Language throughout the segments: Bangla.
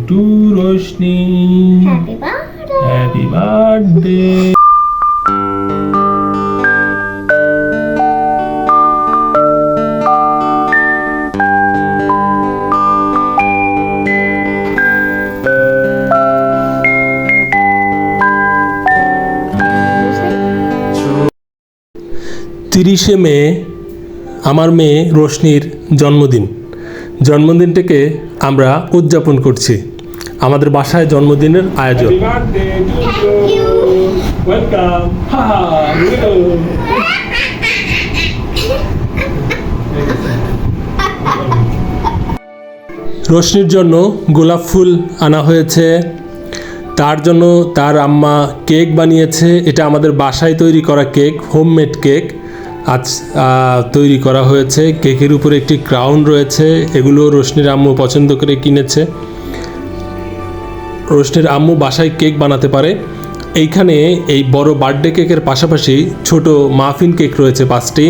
to Roshni. Happy birthday. Happy birthday. তিরিশে মে আমার মেয়ে রোশনির জন্মদিনটাকে আমরা উদযাপন করছি। আমাদের বাসায় জন্মদিনের আয়োজন। রোশনির জন্য গোলাপ ফুল আনা হয়েছে, তার জন্য তার আম্মা কেক বানিয়েছে। এটা আমাদের বাসায় তৈরি করা কেক, হোমমেড কেক আজ তৈরি করা হয়েছে। কেকের উপরে একটি ক্রাউন রয়েছে, এগুলো রোশনির আম্মু পছন্দ করে কিনেছে। রোশনির আম্মু বাসায় কেক বানাতে পারে। এইখানে এই বড় বার্থডে কেকের পাশাপাশি ছোট মাফিন কেক রয়েছে 5টি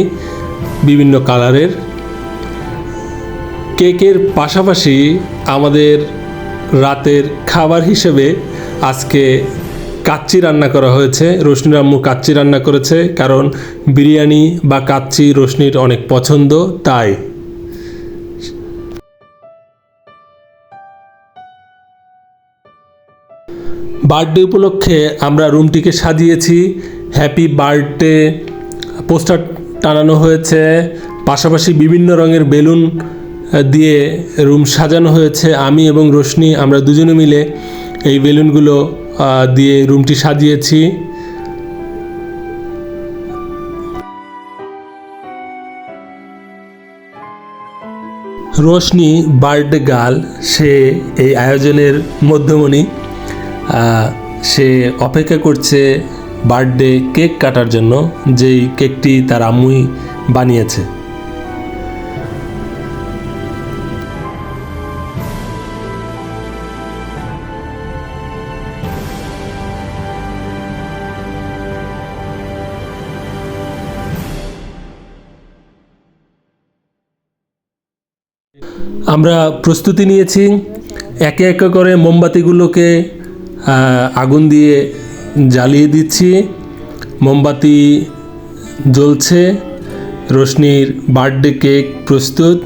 বিভিন্ন কালারের। কেকের পাশাপাশি আমাদের রাতের খাবার হিসেবে আজকে কাচ্চি রান্না করা হয়েছে। রোশনির আম্মু কাচ্চি রান্না করেছে, কারণ বিরিয়ানি বা কাচ্চি রোশনির অনেক পছন্দ, তাই। বার্থডে উপলক্ষে আমরা রুমটিকে সাজিয়েছি। হ্যাপি বার্থডে পোস্টার টানানো হয়েছে, পাশাপাশি বিভিন্ন রঙের বেলুন দিয়ে রুম সাজানো হয়েছে। আমি এবং রোশনি আমরা দুজনে মিলে এই বেলুনগুলো দিয়ে রুমটি সাজিয়েছি। রোশনি বার্থডে গার্ল, সে এই আয়োজনের মধ্যমণি। সে অপেক্ষা করছে বার্থডে কেক কাটার জন্য, যেই কেকটি তার আম্মুই বানিয়েছে। আমরা প্রস্তুতি নিয়েছি, একে একে করে মোমবাতিগুলোকে আগুন দিয়ে জ্বালিয়ে দিচ্ছি। মোমবাতি জ্বলছে, রোশনির বার্থডে কেক প্রস্তুত।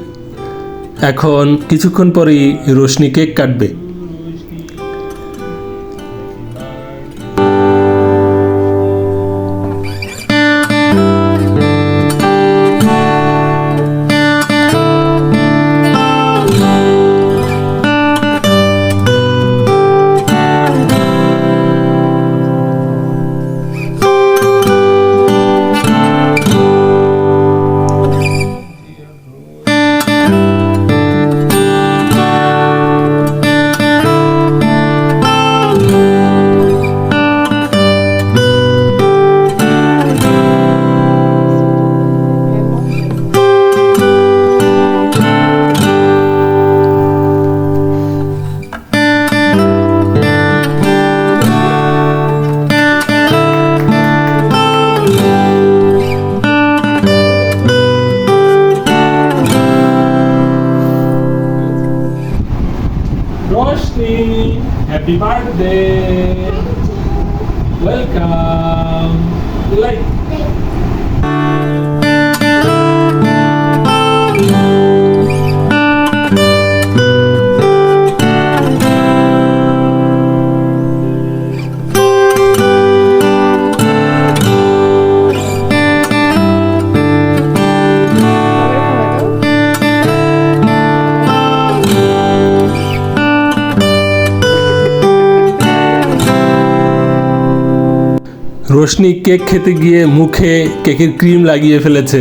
এখন কিছুক্ষণ পরেই রোশনি কেক কাটবে। Roshni, happy birthday! Welcome! Like. Roshni cake খেতে গিয়ে মুখে কেকের ক্রিম লাগিয়ে ফেলেছে।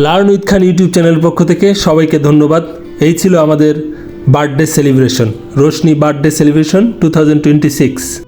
লার্ন উইথ খান ইউটিউব চ্যানেলের পক্ষ থেকে সবাইকে ধন্যবাদ। এই ছিল আমাদের birthday celebration, Roshni birthday celebration 2026।